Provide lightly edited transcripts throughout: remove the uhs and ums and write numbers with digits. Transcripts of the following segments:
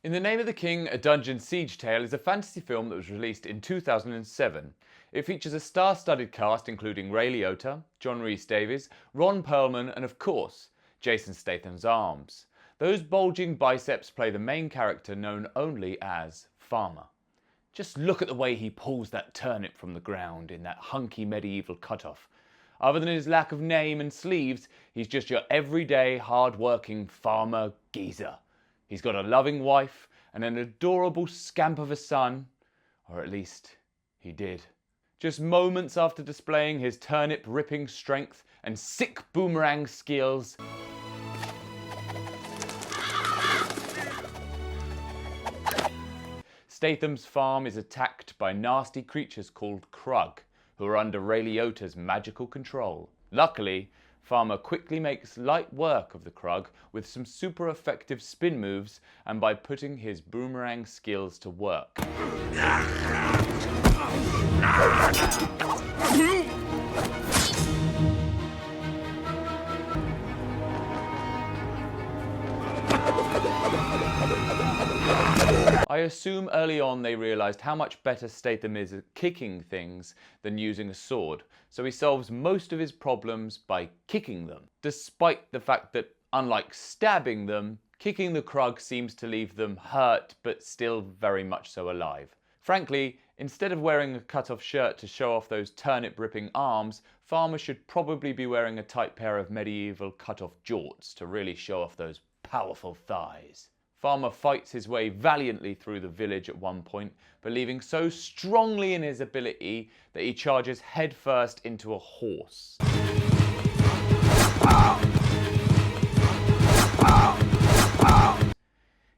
In the Name of the King, A Dungeon Siege Tale is a fantasy film that was released in 2007. It features a star-studded cast including Ray Liotta, John Rhys-Davies, Ron Perlman and of course, Jason Statham's arms. Those bulging biceps play the main character known only as Farmer. Just look at the way he pulls that turnip from the ground in that hunky medieval cutoff. Other than his lack of name and sleeves, he's just your everyday, hard-working farmer geezer. He's got a loving wife and an adorable scamp of a son, or at least he did. Just moments after displaying his turnip-ripping strength and sick boomerang skills, Statham's farm is attacked by nasty creatures called Krug, who are under Ray Liotta's magical control. Luckily, Farmer quickly makes light work of the Krug with some super effective spin moves and by putting his boomerang skills to work. I assume early on they realised how much better Statham is at kicking things than using a sword, so he solves most of his problems by kicking them, despite the fact that, unlike stabbing them, kicking the Krug seems to leave them hurt but still very much so alive. Frankly, instead of wearing a cut-off shirt to show off those turnip-ripping arms, Farmer should probably be wearing a tight pair of medieval cut-off jorts to really show off those powerful thighs. Farmer fights his way valiantly through the village at one point, believing so strongly in his ability that he charges headfirst into a horse.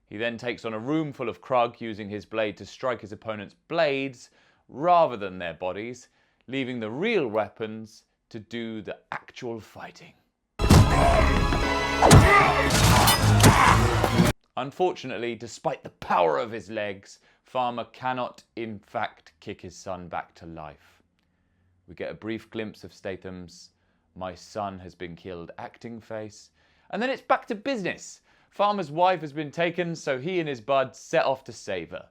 He then takes on a room full of Krug, using his blade to strike his opponent's blades rather than their bodies, leaving the real weapons to do the actual fighting. Unfortunately, despite the power of his legs, Farmer cannot in fact kick his son back to life. We get a brief glimpse of Statham's "my son has been killed" acting face, and then it's back to business. Farmer's wife has been taken, so he and his bud set off to save her.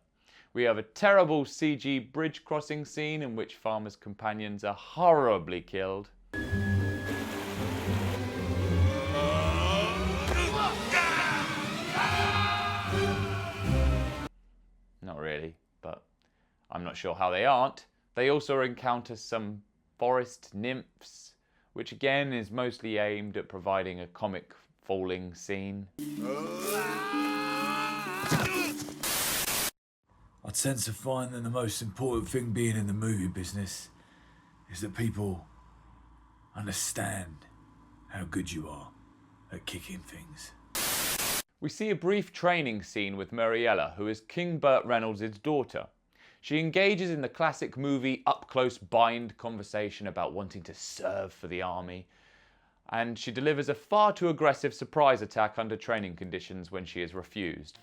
We have a terrible CG bridge crossing scene in which Farmer's companions are horribly killed. Not really, but I'm not sure how they aren't. They also encounter some forest nymphs, which again is mostly aimed at providing a comic falling scene. I tend to find that the most important thing being in the movie business is that people understand how good you are at kicking things. We see a brief training scene with Muriella, who is King Burt Reynolds' daughter. She engages in the classic movie up-close bind conversation about wanting to serve for the army, and she delivers a far too aggressive surprise attack under training conditions when she is refused.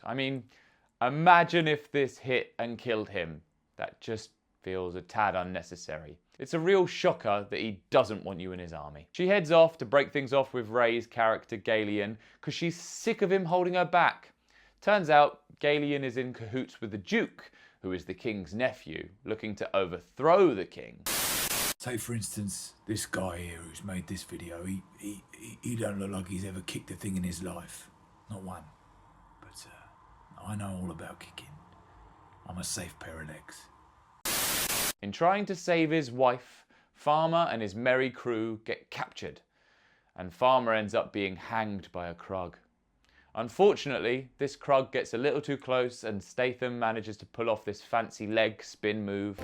I mean, imagine if this hit and killed him. That just feels a tad unnecessary. It's a real shocker that he doesn't want you in his army. She heads off to break things off with Ray's character Galeon because she's sick of him holding her back. Turns out Galeon is in cahoots with the Duke, who is the king's nephew, looking to overthrow the king. Take for instance this guy here who's made this video. He don't look like he's ever kicked a thing in his life. Not one. But I know all about kicking. I'm a safe pair of legs. In trying to save his wife, Farmer and his merry crew get captured, and Farmer ends up being hanged by a Krug. Unfortunately, this Krug gets a little too close and Statham manages to pull off this fancy leg spin move.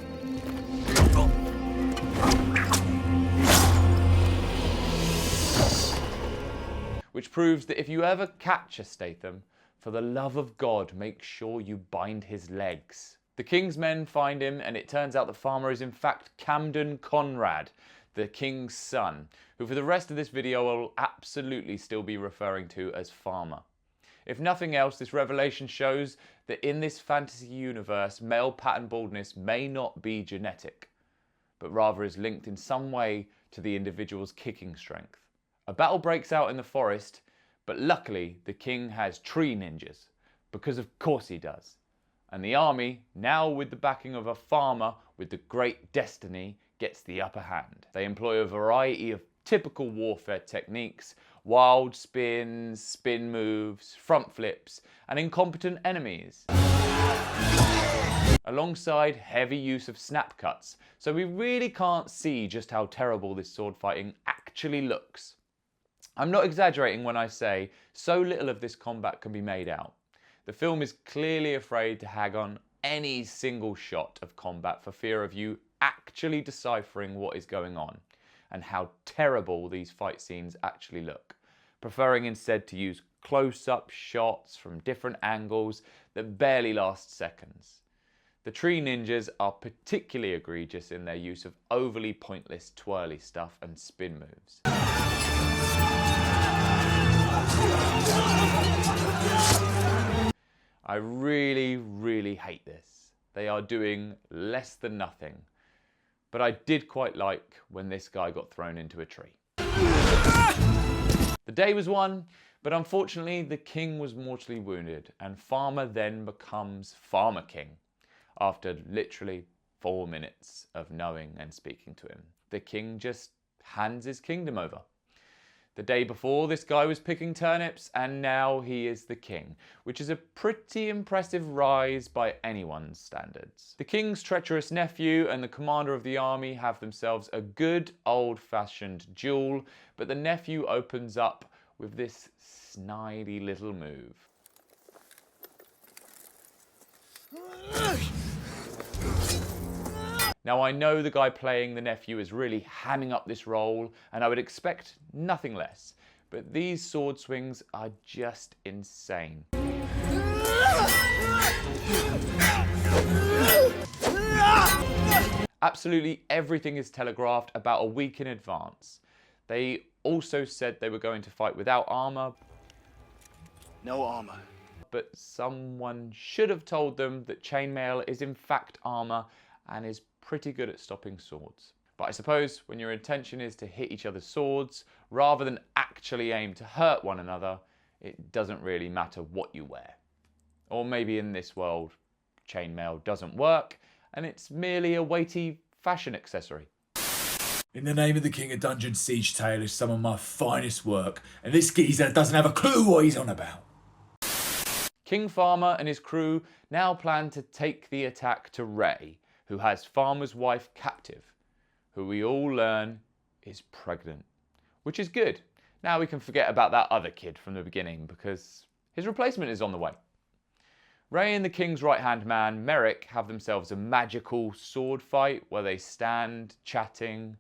Which proves that if you ever catch a Statham, for the love of God, make sure you bind his legs. The king's men find him, and it turns out the Farmer is in fact Camden Conrad, the king's son, who for the rest of this video will absolutely still be referring to as Farmer. If nothing else, this revelation shows that in this fantasy universe, male pattern baldness may not be genetic, but rather is linked in some way to the individual's kicking strength. A battle breaks out in the forest, But luckily, the king has tree ninjas, because of course he does. And the army, now with the backing of a farmer with the great destiny, gets the upper hand. They employ a variety of typical warfare techniques: wild spins, spin moves, front flips, and incompetent enemies, alongside heavy use of snap cuts, so we really can't see just how terrible this sword fighting actually looks. I'm not exaggerating when I say so little of this combat can be made out. The film is clearly afraid to hag on any single shot of combat for fear of you actually deciphering what is going on and how terrible these fight scenes actually look, preferring instead to use close-up shots from different angles that barely last seconds. The tree ninjas are particularly egregious in their use of overly pointless twirly stuff and spin moves. I really hate this. They are doing less than nothing. But I did quite like when this guy got thrown into a tree. The day was won, but unfortunately the king was mortally wounded, and Farmer then becomes Farmer King after literally 4 minutes of knowing and speaking to him. The king just hands his kingdom over. The day before, this guy was picking turnips, and now he is the king, which is a pretty impressive rise by anyone's standards. The king's treacherous nephew and the commander of the army have themselves a good old-fashioned duel, but the nephew opens up with this snidey little move. Now, I know the guy playing the nephew is really hamming up this role, and I would expect nothing less, but these sword swings are just insane. Absolutely everything is telegraphed about a week in advance. They also said they were going to fight without armor. No armor. But someone should have told them that chainmail is in fact armor and is pretty good at stopping swords. But I suppose when your intention is to hit each other's swords rather than actually aim to hurt one another, it doesn't really matter what you wear. Or maybe in this world, chainmail doesn't work and it's merely a weighty fashion accessory. In the Name of the King, a Dungeon Siege tale is some of my finest work, and this geezer doesn't have a clue what he's on about. King Farmer and his crew now plan to take the attack to Ray, who has Farmer's wife captive, who we all learn is pregnant, which is good. Now we can forget about that other kid from the beginning because his replacement is on the way. Ray and the king's right-hand man, Merrick, have themselves a magical sword fight where they stand chatting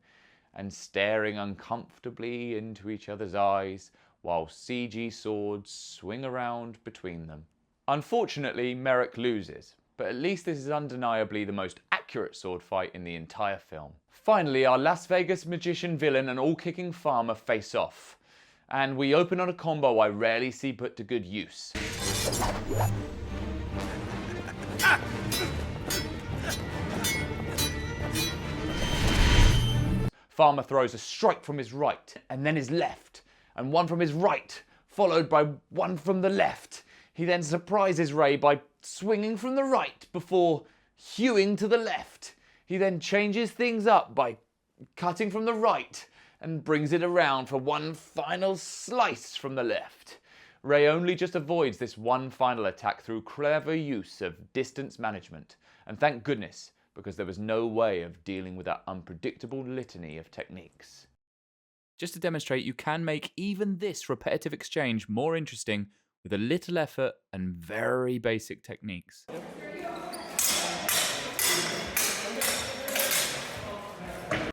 and staring uncomfortably into each other's eyes while CG swords swing around between them. Unfortunately, Merrick loses, but at least this is undeniably the most accurate sword fight in the entire film. Finally, our Las Vegas magician villain and all-kicking farmer face off, and we open on a combo I rarely see put to good use. Farmer throws a strike from his right, and then his left, and one from his right, followed by one from the left. He then surprises Ray by swinging from the right before hewing to the left. He then changes things up by cutting from the right and brings it around for one final slice from the left. Ray only just avoids this one final attack through clever use of distance management, and thank goodness, because there was no way of dealing with that unpredictable litany of techniques. Just to demonstrate, you can make even this repetitive exchange more interesting with a little effort and very basic techniques.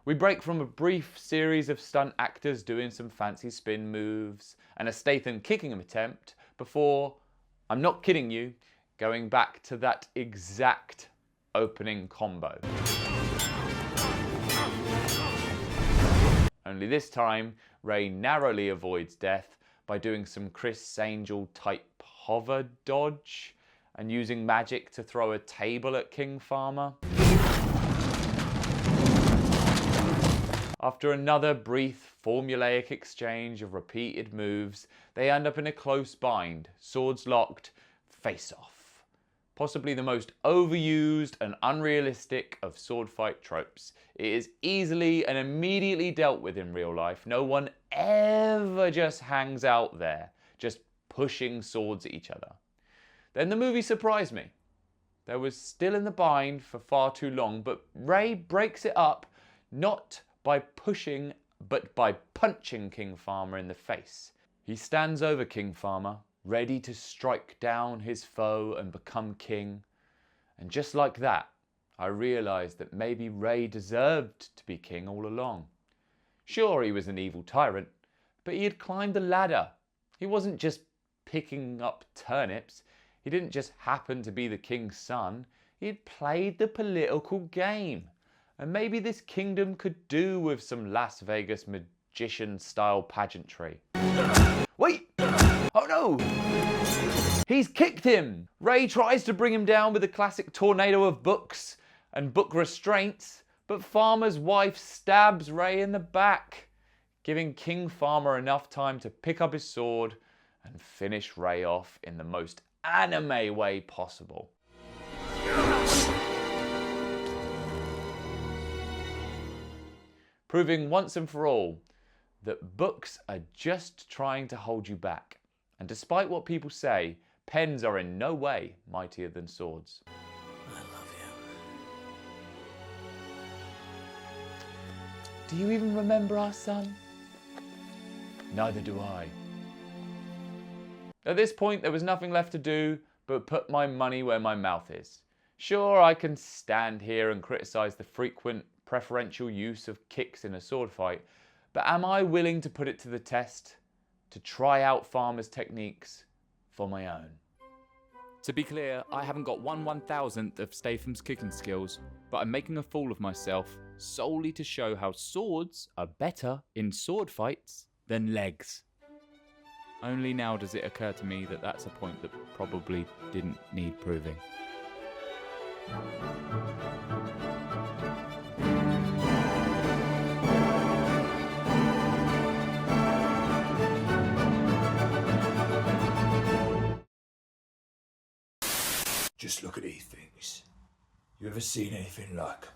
We break from a brief series of stunt actors doing some fancy spin moves and a Statham kicking him attempt before, I'm not kidding you, going back to that exact opening combo. Only this time, Ray narrowly avoids death by doing some Chris Angel type hover dodge and using magic to throw a table at King Farmer. After another brief, formulaic exchange of repeated moves, they end up in a close bind, swords locked, face-off. Possibly the most overused and unrealistic of sword fight tropes. It is easily and immediately dealt with in real life. No one ever just hangs out there, just pushing swords at each other. Then the movie surprised me. There was still in the bind for far too long, but Ray breaks it up not by pushing, but by punching King Farmer in the face. He stands over King Farmer, ready to strike down his foe and become king. And just like that, I realised that maybe Ray deserved to be king all along. Sure, he was an evil tyrant, but he had climbed the ladder. He wasn't just picking up turnips. He didn't just happen to be the king's son. He had played the political game. And maybe this kingdom could do with some Las Vegas magician-style pageantry. Wait! Oh no! He's kicked him! Ray tries to bring him down with a classic tornado of books and book restraints, but Farmer's wife stabs Ray in the back, giving King Farmer enough time to pick up his sword and finish Ray off in the most anime way possible. Proving once and for all that books are just trying to hold you back. And despite what people say, pens are in no way mightier than swords. I love you. Do you even remember our son? Neither do I. At this point, there was nothing left to do but put my money where my mouth is. Sure, I can stand here and criticise the frequent preferential use of kicks in a sword fight, but am I willing to put it to the test, to try out Farmer's techniques for my own? To be clear, I haven't got 1/1000th of Statham's kicking skills, but I'm making a fool of myself solely to show how swords are better in sword fights than legs. Only now does it occur to me that that's a point that probably didn't need proving. Just look at these things. You ever seen anything like 'em?